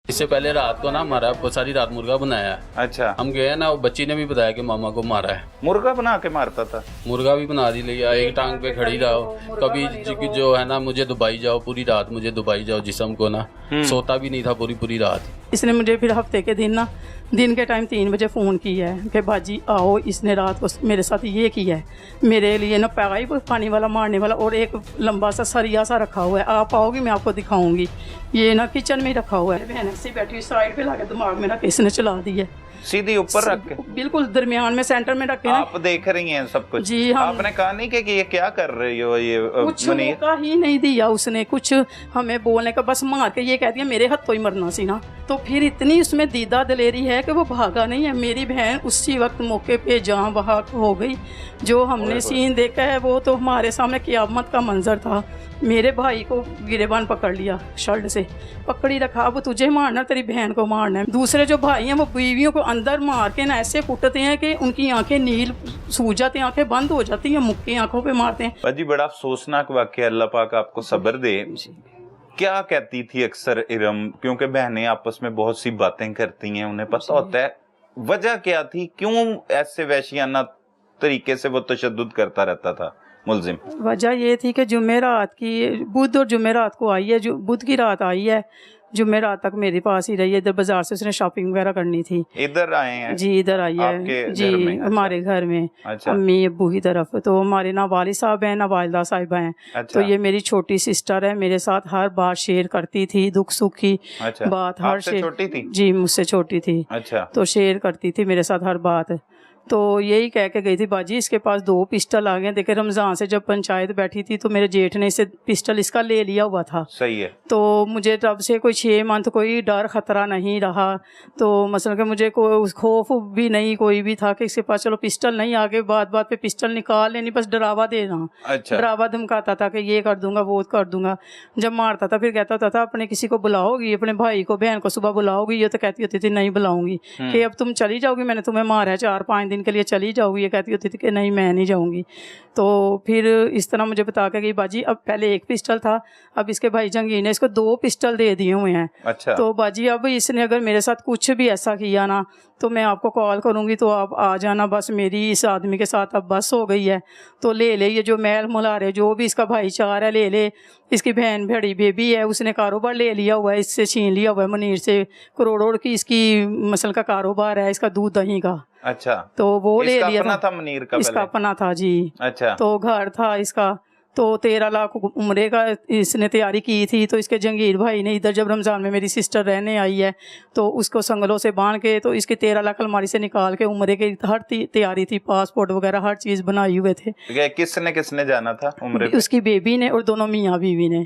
इससे पहले रात को ना हमारा सारी रात मुर्गा बनाया है। अच्छा, हम गए ना, वो बच्ची ने भी बताया कि मामा को मारा है। मुर्गा बना के मारता था? मुर्गा भी बना दी लिया, एक टांग पे खड़ी रहो, कभी जो है ना मुझे दुबई जाओ, पूरी रात मुझे दुबई जाओ, जिस्म को ना सोता भी नहीं था पूरी रात। इसने मुझे फिर हफ्ते के दिन के टाइम 3 बजे फ़ोन किया है कि बाजी आओ, इसने रात को मेरे साथ ये किया है, मेरे लिए ना पाइप पानी वाला मारने वाला और एक लंबा सा सरिया सा रखा हुआ है, आप आओगी मैं आपको दिखाऊंगी। ये ना किचन में ही रखा हुआ है, बहन से बैठी साइड पे लाके दिमाग में रख के इसने चला दी है, सीधी ऊपर रख के बिल्कुल दरमियान में सेंटर में रख के। आप देख रही हैं सब कुछ? जी हाँ। आपने कहा नहीं कि ये क्या कर रही हो? ये कुछ मौका ही नहीं दिया उसने, कुछ हमें बोलने का, बस मार के ये कह दिया मेरे हाथों ही मरना सी ना। तो फिर इतनी उसमें दीदा दलेरी है कि वो भागा नहीं है। मेरी बहन उसी वक्त मौके पे जहाँ वहाँ हो गई। जो हमने सीन देखा है वो तो हमारे सामने क़यामत का मंजर था। मेरे भाई को गिरेबान पकड़ लिया, शर्ट से पकड़ी रखा, अब तुझे मारना, तेरी बहन को मारना है। दूसरे जो भाई हैं वो बीवियों को अंदर मार के ना ऐसे कुटते हैं कि उनकी आंखें नील सूज जाती हैं, आंखें बंद हो जाती हैं, मुक्के आंखों पे मारते हैं। बाजी बड़ा अफसोसनाक वाकया, अल्लाह पाक आपको सब्र दे। क्या कहती थी अक्सर इरम, क्योंकि बहनें आपस में बहुत सी बातें करती हैं, उन्हें पता होता है वजह क्या थी, क्यों ऐसे वहशियाना तरीके से वो तशद्दुद करता रहता था मुलजिम? वजह ये थी कि जुमेरात की, बुध और जुमेरात को आई है, जो बुध की रात आई है, जुमेरात तक मेरे पास ही रही है। इधर बाजार से उसने शॉपिंग वगैरह करनी थी। इधर आए हैं? जी इधर आई है जी, हमारे घर में। अच्छा। अम्मी अब्बू की तरफ तो हमारे ना वालिद साहब हैं ना वालिदा साहिबा हैं। अच्छा। तो ये मेरी छोटी सिस्टर है, मेरे साथ हर बात शेयर करती थी, दुख सुख की बात हर शेयर। छोटी थी? जी मुझसे छोटी थी। अच्छा। तो शेयर करती थी मेरे साथ हर बात। तो यही कह के गई थी बाजी इसके पास 2 पिस्टल आ गए। देखे रमज़ान से जब पंचायत बैठी थी तो मेरे जेठ ने इसे पिस्टल इसका ले लिया हुआ था। सही है। तो मुझे तब से कोई 6 मंथ कोई डर ख़तरा नहीं रहा। तो मसलन कि मुझे कोई खौफ भी नहीं कोई भी था कि इसके पास चलो पिस्टल नहीं, आगे बात बात पे पिस्टल निकाल लेनी, बस डरावा देना। अच्छा। डरावा धमकाता था कि ये कर दूंगा वो कर दूंगा। जब मारता था फिर कहता था अपने किसी को बुलाओगी, अपने भाई को बहन को सुबह बुलाओगी? ये तो कहती होती थी नहीं बुलाऊंगी, कि अब तुम चली जाओगी, मैंने तुम्हें मारा है, 4-5 दिन के लिए चली जाओगी। ये कहती होती थी कि नहीं मैं नहीं जाऊंगी। तो फिर इस तरह मुझे बता के गई बाजी अब पहले 1 पिस्टल था, अब इसके भाई जंगीर ने इसको 2 पिस्टल दे दिए हुए हैं। अच्छा। तो बाजी अब इसने अगर मेरे साथ कुछ भी ऐसा किया ना तो मैं आपको कॉल करूंगी, तो आप आ जाना, बस मेरी इस आदमी के साथ अब बस हो गई है। तो ले ले ये जो मैल मुलारे जो भी इसका भाईचारा है ले ले। इसकी बहन बड़ी बेबी है, उसने कारोबार ले लिया हुआ है, इससे छीन लिया हुआ है मुनीर से, करोड़ों की इसकी मसल का कारोबार है, इसका दूध दही का। अच्छा। तो वो ले लिया अपना था मुनीर का? इसका अपना था जी। अच्छा। तो घर था इसका, तो 13 लाख उम्रे का इसने तैयारी की थी। तो इसके जंगीर भाई ने इधर जब रमज़ान में मेरी सिस्टर रहने आई है तो उसको संगलों से बांध के तो इसके 13 लाख अलमारी से निकाल के उम्रे की हर तैयारी थी, पासपोर्ट वगैरह हर चीज़ बनाई हुए थे। किसने जाना था उम्रे पे? उसकी बेबी ने और दोनों मियाँ बीवी ने।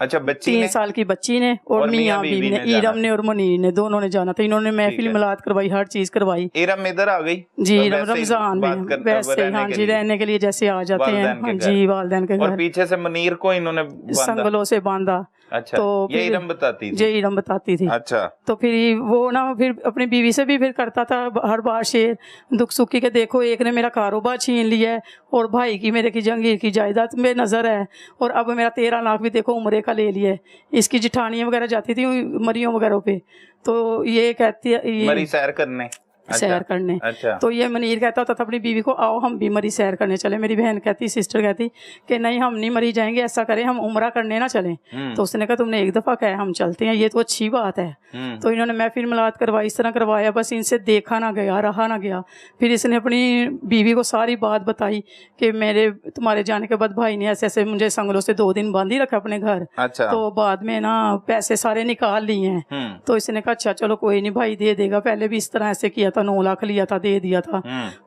अच्छा, बच्ची 3 साल की बच्ची ने और मियाँ बीवी ने, इरम ने और मुनीर ने, दोनों ने जाना था। इन्होंने महफिल मिलाद करवाई, हर चीज करवाई। इरम इधर आ गई जी, रमजान में वैसे हाँ जी, रहने के लिए जैसे आ जाते हैं हाँ जी वालिदैन के घर। और पीछे से मुनीर को इन्होंने संगलों से बांधा। अच्छा। तो ये इरम बताती थी? ये इरम बताती थी। अच्छा। तो फिर वो ना फिर अपनी बीवी से भी फिर करता था हर बार शेयर दुख सुखी के, देखो एक ने मेरा कारोबार छीन लिया है और भाई की मेरे की जंगीर की जायदाद में नज़र है, और अब मेरा 13 लाख भी देखो उम्रे का ले लिया है। इसकी जिठानियाँ वगैरह जाती थी मरियों वगैरह पे, तो ये कहती है मरी सैर करने। सैर करने। अच्छा। तो ये मनीर कहता होता था अपनी बीवी को आओ हम भी मरी सैर करने चले। मेरी बहन कहती, सिस्टर कहती कि नहीं हम नहीं मरी जाएंगे, ऐसा करें हम उम्रा करने ना चलें। तो उसने कहा तुमने एक दफ़ा कहा हम चलते हैं, ये तो अच्छी बात है। तो इन्होंने महफिल मिलाद करवाई, इस तरह करवाया, बस इनसे देखा ना गया, रहा ना गया। फिर इसने अपनी बीवी को सारी बात बताई कि मेरे तुम्हारे जाने के बाद भाई ने ऐसे ऐसे मुझे संगलों से 2 दिन बांध ही रखा अपने घर। अच्छा। तो बाद में ना पैसे सारे निकाल लिए हैं। तो इसने कहा अच्छा चलो कोई नहीं भाई दे देगा, पहले भी इस तरह ऐसे किया था, 9 लाख लिया था, दे दिया था।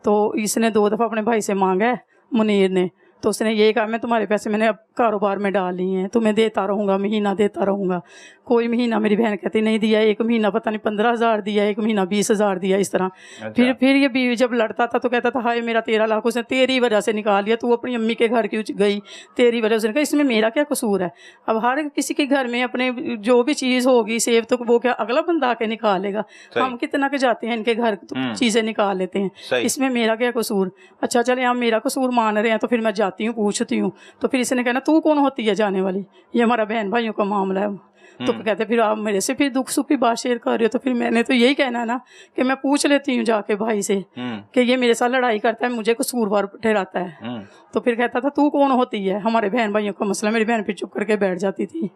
तो इसने 2 दफ़ा अपने भाई से मांगा है मुनीर ने। तो उसने ये कहा मैं तुम्हारे पैसे मैंने अब कारोबार में डाल लिए हैं, तुम्हें देता रहूँगा, महीना देता रहूँगा। कोई महीना मेरी बहन कहती नहीं दिया, एक महीना पता नहीं 15,000 दिया, एक महीना 20,000 दिया, इस तरह। अच्छा। फिर ये बीवी जब लड़ता था तो कहता था हाय मेरा 13 लाख उसने तेरी वजह से निकाल लिया, तू अपनी अम्मी के घर क्यों गई, तेरी वजह से। उसने कहा इसमें मेरा क्या कसूर है? अब हर किसी के घर में अपने जो भी चीज़ होगी सेव तो वो क्या अगला बंदा आके निकालेगा? हम कितना के जाते हैं इनके घर चीज़ें निकाल लेते हैं, इसमें मेरा क्या कसूर? अच्छा चले हम मेरा कसूर मान रहे हैं तो फिर मैं जाती हूँ पूछती हूँ। तो फिर इसने कहना तू कौन होती है जाने वाली, ये हमारा बहन भाइयों का मामला है। तो कहते फिर आप मेरे से फिर दुख सुख की बात शेयर कर रहे हो, तो फिर मैंने तो यही कहना है ना कि मैं पूछ लेती हूँ जाके भाई से कि ये मेरे साथ लड़ाई करता है, मुझे कसूरवार ठहराता है। तो फिर कहता था तू कौन होती है, हमारे बहन भाइयों का मसला। मेरी बहन फिर चुप करके बैठ जाती थी।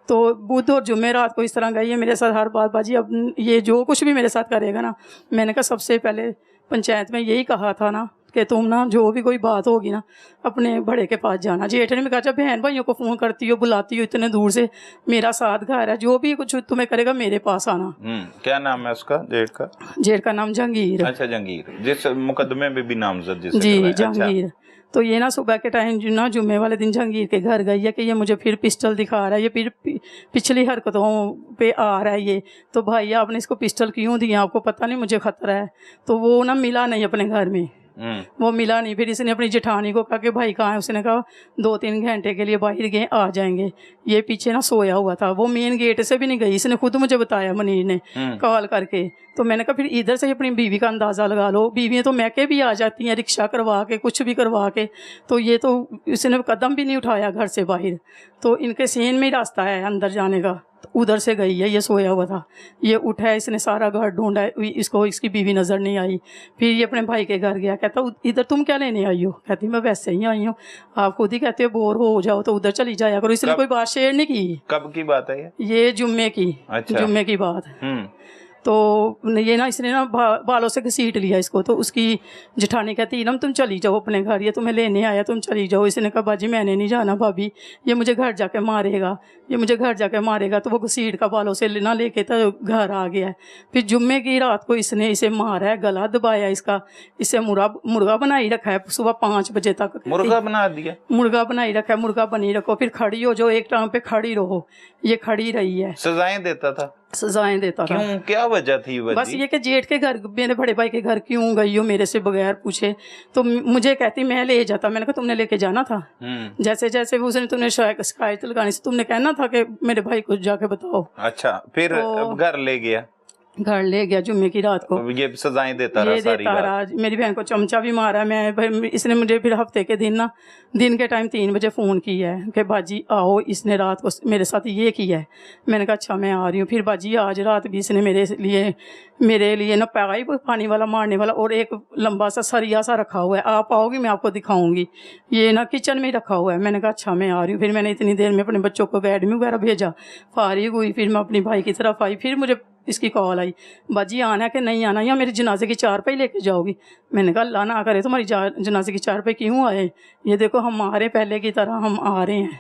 तो बुध और जुम्मे रात को इस तरह गई है मेरे साथ हर बात। बाजी अब ये जो कुछ भी मेरे साथ करेगा ना, मैंने कहा सबसे पहले पंचायत में यही कहा था ना कि तुम ना जो भी कोई बात होगी ना अपने बड़े के पास जाना। जेठ ने भी कहा बहन भाइयों को फ़ोन करती हो बुलाती हो इतने दूर से, मेरा साथ घर है, जो भी कुछ तुम्हें करेगा मेरे पास आना। क्या नाम है उसका, जेठ का? जेठ का नाम जहांगीर। अच्छा जहांगीर, जिस मुकदमे में भी नामजद जिसे जी जहांगीर। तो ये ना सुबह के टाइम ना जुम्मे वाले दिन जहांगीर के घर गई है कि ये मुझे फिर पिस्टल दिखा रहा है, ये फिर पिछली हरकतों पे आ रहा है ये। तो भाई आपने इसको पिस्टल क्यों दिया, आपको पता नहीं मुझे खतरा है? तो वो ना मिला नहीं अपने घर में, वो मिला नहीं। फिर इसने अपनी जेठानी को कहा कि भाई कहाँ है? उसने कहा 2-3 घंटे के लिए बाहर गए, आ जाएंगे। ये पीछे ना सोया हुआ था, वो मेन गेट से भी नहीं गई, इसने खुद मुझे बताया मुनीर ने कॉल करके। तो मैंने कहा फिर इधर से अपनी बीवी का अंदाज़ा लगा लो, बीवियाँ तो मैके भी आ जाती हैं रिक्शा करवा के, कुछ भी करवा के। तो ये तो इसने कदम भी नहीं उठाया घर से बाहर। तो इनके सीन में ही रास्ता है अंदर जाने का, तो उधर से गई है। ये सोया हुआ था, ये उठा, इसने सारा घर ढूंढा, इसको इसकी बीवी नज़र नहीं आई। फिर ये अपने भाई के घर गया, कहता इधर तुम क्या लेने आई हो? कहती मैं वैसे ही आई हूँ, आप खुद ही कहते हो बोर हो जाओ तो उधर चली जाया करो। इसने कोई बात शेयर नहीं की। कब की बात है ये जुम्मे की? अच्छा। जुम्मे की बात। तो ये ना इसने ना बालों से घसीट लिया इसको। तो उसकी जेठानी कहती इनम तुम चली जाओ अपने घर, ये तुम्हें लेने आया, तुम चली जाओ। इसने कहा बाजी मैंने नहीं जाना भाभी, ये मुझे घर जाके मारेगा, ये मुझे घर जाके मारेगा। तो वो घसीट का बालों से लेना लेके तो घर आ गया। फिर जुम्मे की रात को इसने इसे मारा है, गला दबाया इसका, इसे मुर्गा बनाई रखा है सुबह 5 बजे तक। मुर्गा बना दिया? मुर्गा बनाई रखा है, मुर्गा बनी रखो, फिर खड़ी हो जो, एक टांग पे खड़ी रहो। ये खड़ी रही है। सजाएं देता था? सजाएं देता था। क्यों, क्या वजह थी? बस ये कि जेठ के घर, मेरे बड़े भाई के घर क्यों गई हो मेरे से बगैर पूछे? तो मुझे कहती मैं ले जाता। मैंने कहा तुमने लेके जाना था, जैसे जैसे उसने तुमने शिकायत लगानी से तुमने कहना था कि मेरे भाई को जाके बताओ। अच्छा, फिर घर ले गया? घर ले गया जुम्मे की रात को। ये सजाएं देता रहा सारी रात? मेरी बहन को चमचा भी मारा। इसने मुझे फिर हफ्ते के दिन के टाइम 3 बजे फ़ोन किया है कि बाजी आओ, इसने रात को मेरे साथ ये किया है। मैंने कहा अच्छा मैं आ रही हूँ। फिर बाजी आज रात भी इसने मेरे लिए ना पानी वाला मारने वाला और एक लंबा सा सरिया सा रखा हुआ है, आप आओगी मैं आपको दिखाऊंगी। ये ना किचन में ही रखा हुआ है। मैंने कहा अच्छा मैं आ रही हूँ। फिर मैंने इतनी देर में अपने बच्चों को अकेडमी वगैरह भेजा, फारिग हुई। फिर मैं अपनी भाई की तरफ आई, फिर मुझे इसकी कॉल आई बाजी आना है कि नहीं आना, या मेरी जनाजे की चारपाई लेके जाओगी? मैंने कहा अल्लाह ना करे तुम्हारी जनाजे की चारपाई क्यों आए, ये देखो हम आ रहे पहले की तरह हम आ रहे हैं।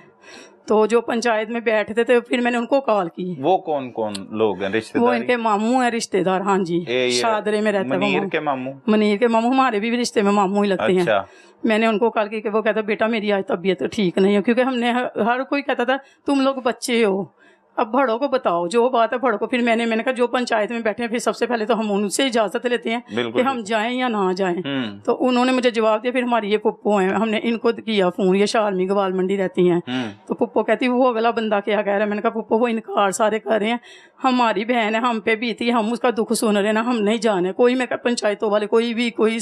तो जो पंचायत में बैठे थे फिर मैंने उनको कॉल की। वो कौन कौन लोग हैं रिश्तेदार? वो इनके मामू हैं रिश्तेदार। हाँ जी, शादरे में रहते हैं। मनीर के मामू? मनीर के मामू हमारे भी रिश्ते में मामू ही लगते हैं। मैंने उनको कॉल की कि वो कहता बेटा मेरी आज तबीयत ठीक नहीं है, क्योंकि हमने हर कोई कहता था तुम लोग बच्चे हो, अब बड़ों को बताओ जो बात है बड़ों को। फिर मैंने कहा जो पंचायत में बैठे हैं फिर सबसे पहले तो हम उनसे इजाज़त लेते हैं कि हम जाएं या ना जाएं। तो उन्होंने मुझे जवाब दिया। फिर हमारी ये पुप्पो हैं, हमने इनको किया फ़ोन, ये शारमी गवाल मंडी रहती हैं। तो पुप्पो कहती वो अगला बंदा क्या कह रहा है? मैंने कहा पुप्पो वो इनकार सारे कर रहे हैं, हमारी बहन है, हम पे बीती है, हम उसका दुख सुन रहे हैं ना, हम नहीं जाने। कोई मैं पंचायतों वाले कोई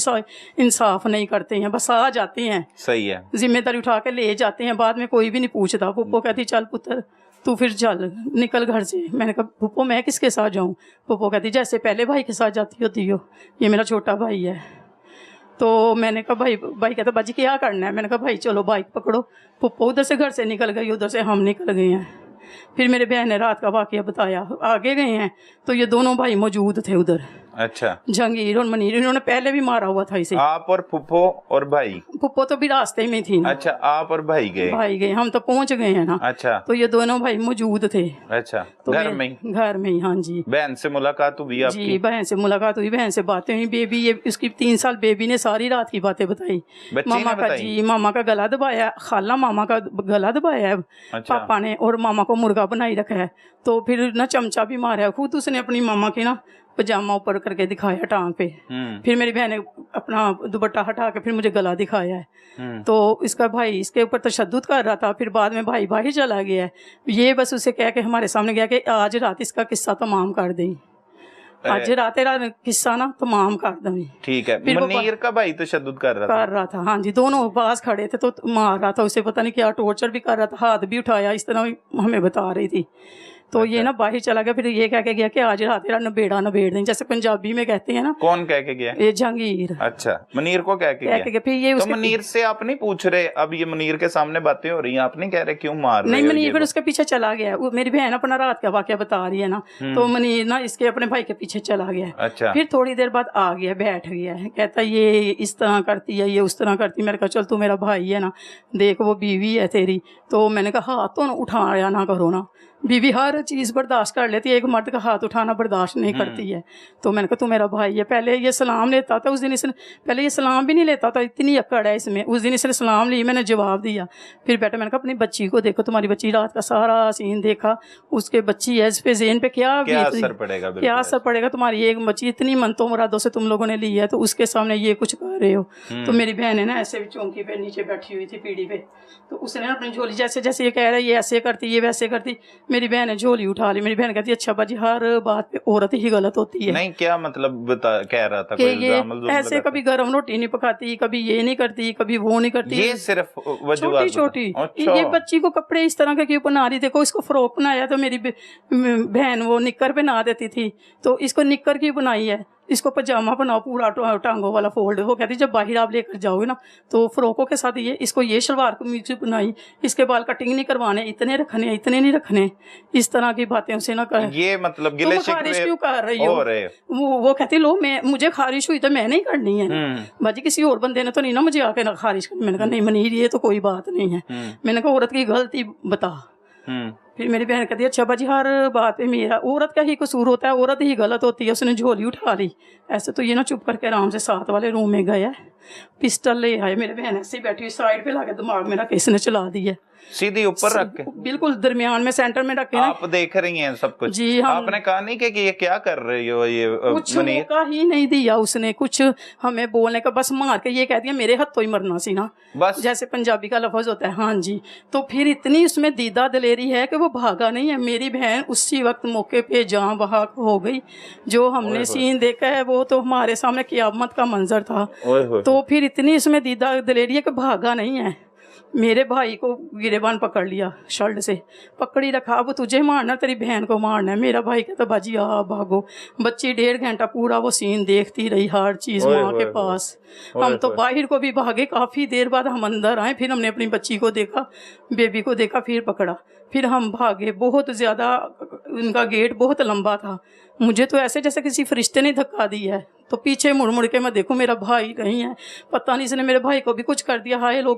इंसाफ नहीं करते हैं, बस आ जाते हैं, सही है, जिम्मेदारी उठा के ले जाते हैं, बाद में कोई भी नहीं पूछता। पुप्पो कहती चल पुत्र तू फिर चल निकल घर से। मैंने कहा पुप्पो मैं किसके साथ जाऊँ? पुप्पो कहती जैसे पहले भाई के साथ जाती होती हो, ये मेरा छोटा भाई है। तो मैंने कहा भाई कहता बाजी क्या करना है? मैंने कहा भाई चलो बाइक पकड़ो। पुप्पो उधर से घर से निकल गई, उधर से हम निकल गए हैं। फिर मेरे बहन ने रात का वाकया बताया, आगे गए हैं तो ये दोनों भाई मौजूद थे उधर। अच्छा, जहांगीर और मनीर, इन्होंने पहले भी मारा हुआ था इसे। आप और पुप्पो और भाई? पुप्पो तो भी रास्ते में थी ना। अच्छा, आप और भाई गए? हम तो पहुंच गए हैं ना। अच्छा, तो ये दोनों भाई मौजूद थे। अच्छा, तो घर में ही? हाँ जी। बहन से मुलाकात हुई आपकी? जी, बहन से मुलाकात हुई, बहन से बातें हुई। बेबी ये उसकी 3 साल बेबी ने सारी रात की बातें बताई। मामा का जी, मामा का गला दबाया, खाला मामा का गला दबाया है पापा ने, और मामा को मुर्गा बनाई रखा है। तो फिर ना चमचा भी मारा है, खुद उसने अपनी मामा की ना पजामा ऊपर करके दिखाया टांग पे। फिर मेरी बहन ने अपना दुपट्टा हटा के फिर मुझे गला दिखाया है। तो इसका भाई इसके ऊपर तशद्दुद कर रहा था। फिर बाद में भाई बाहर चला गया है। ये बस उसे कह के हमारे सामने गया कि आज रात इसका किस्सा तमाम कर दें, आज रात किस्सा ना तमाम कर दें। ठीक है। मनीर का भाई तशद्दुद कर रहा था? हाँ जी, दोनों पास खड़े थे तो मार रहा था उसे, पता नहीं क्या टॉर्चर भी कर रहा था, हाथ भी उठाया, इस तरह हमें बता रही थी। तो ये ना बाहर चला गया, फिर ये कह के गया कि आज रात तेरा नबेड़ा नबेड़ दें, जैसे पंजाबी में कहते हैं ना। कौन कह के गया? ये जहांगीर। अच्छा, मुनीर को कह के गया। फिर ये तो मुनीर से आप नहीं पूछ रहे? अब ये मुनीर के सामने बातें हो रही हैं, आप नहीं कह रहे क्यों मार रहे? नहीं, मुनीर फिर उसके पीछे चला गया। मेरी बहन अपना रात का वाकया बता रही है ना, तो मुनीर ना इसके अपने भाई के पीछे चला गया। अच्छा। फिर थोड़ी देर बाद आ गया, बैठ गया है, कहता ये इस तरह करती है, ये उस तरह करती है। मैंने कहा चल तू मेरा भाई है ना, देख वो बीवी है तेरी। तो मैंने कहा हाथ तो उठाया ना करो ना, बीवी हर चीज़ बर्दाश्त कर लेती है, एक मर्द का हाथ उठाना बर्दाश्त नहीं करती है। तो मैंने कहा तू मेरा भाई है। पहले ये सलाम लेता था, उस दिन इसने पहले ये सलाम भी नहीं लेता था, इतनी अकड़ है इसमें। उस दिन इसने सलाम ली, मैंने जवाब दिया। फिर बेटा मैंने कहा अपनी बच्ची को देखो, तुम्हारी बच्ची रात का सारा सीन देखा, उसके बच्ची है, इस पे ज़हन पे क्या असर पड़ेगा, क्या असर पड़ेगा। तुम्हारी एक बच्ची इतनी मनतों मुरादों से तुम लोगों ने ली है, तो उसके सामने ये कुछ कर रहे हो। तो मेरी बहन है ना ऐसे चौंकी पे नीचे बैठी हुई थी पीढ़ी पे, तो उसने अपनी झोली जैसे जैसे ये कह रहा है ये ऐसे करती ये वैसे करती, मेरी बहन ने झोली उठा ली। मेरी बहन कहती है अच्छा बाजी हर बात पे औरत ही गलत होती है। नहीं, क्या मतलब कह रहा था? कि ये ऐसे कभी गर्म रोटी नहीं पकाती, कभी ये नहीं करती, कभी वो नहीं करती। ये सिर्फ छोटी छोटी ये बच्ची को कपड़े इस तरह के क्यों पहना रही? देखो इसको फ्रॉक बनाया तो मेरी बहन वो निक्कर पहना देती थी, तो इसको निक्कर की बनाई है, इसको पजामा बनाओ पूरा टांगों वाला फोल्ड। वो कहती जब बाहर आप लेकर जाओगे ना तो फ्रॉकों के साथ ये इसको ये शलवार कमीज बनाई, इसके बाल कटिंग नहीं करवाने, इतने रखने इतने नहीं रखने, इस तरह की बातें उसे ना कर। ये मतलब गिले खारिश क्यों कर रही हो? वो कहती लो मैं मुझे खारिश हुई तो मैं नहीं करनी है बाजी, किसी और बंदे ने तो नहीं ना मुझे आके ना खारिश करनी। मैंने कहा नहीं मनीर ये तो कोई बात नहीं है। मैंने कहा औरत की गलती बता। फिर मेरी बहन कहती है अच्छा बाजी हर बात पे मेरा औरत का ही कसूर होता है, औरत ही गलत होती है। उसने झोली उठा ली ऐसे, तो ये ना चुप करके आराम से साथ वाले रूम में गया, पिस्टल ले आए। मेरी बहन ऐसे ही बैठी हुई साइड पे लाके दिमाग मेरा किसने चला दी है, सीधी ऊपर रख के बिल्कुल दरमियान में सेंटर में रखे। आप देख रही हैं सब कुछ जी। आपने कहा नहीं कि ये क्या कर रही हो? ये कुछ मौका ही नहीं दिया उसने कुछ हमें बोलने का, बस मार के ये कह दिया मेरे हाथों ही मरना सी ना, बस जैसे पंजाबी का लफ्ज होता है। हाँ जी। तो फिर इतनी उसमें दीदा दलेरी है कि वो भागा नहीं है। मेरी बहन उसी वक्त मौके पे जान बहाक हो गई। जो हमने सीन देखा है वो तो हमारे सामने क़यामत का मंजर था। तो फिर इतनी इसमें दीदा दलेरी है कि भागा नहीं है। मेरे भाई को गिरेबान पकड़ लिया, शर्ट से पकड़ी रखा, अब तुझे मारना तेरी बहन को मारना है। मेरा भाई कहता बाजी आ भागो। बच्ची 1.5 घंटा पूरा वो सीन देखती रही, हर चीज़ माँ के पास। हम तो बाहर को भी भागे, काफ़ी देर बाद हम अंदर आए, फिर हमने अपनी बच्ची को देखा, बेबी को देखा, फिर पकड़ा, फिर हम भागे। बहुत ज़्यादा उनका गेट बहुत लंबा था, मुझे तो ऐसे जैसे किसी फरिश्ते ने धक्का दी है। तो पीछे मुड़ मुड़ के मैं देखूं मेरा भाई नहीं है, पता नहीं इसने मेरे भाई को भी कुछ कर दिया। हाय लोग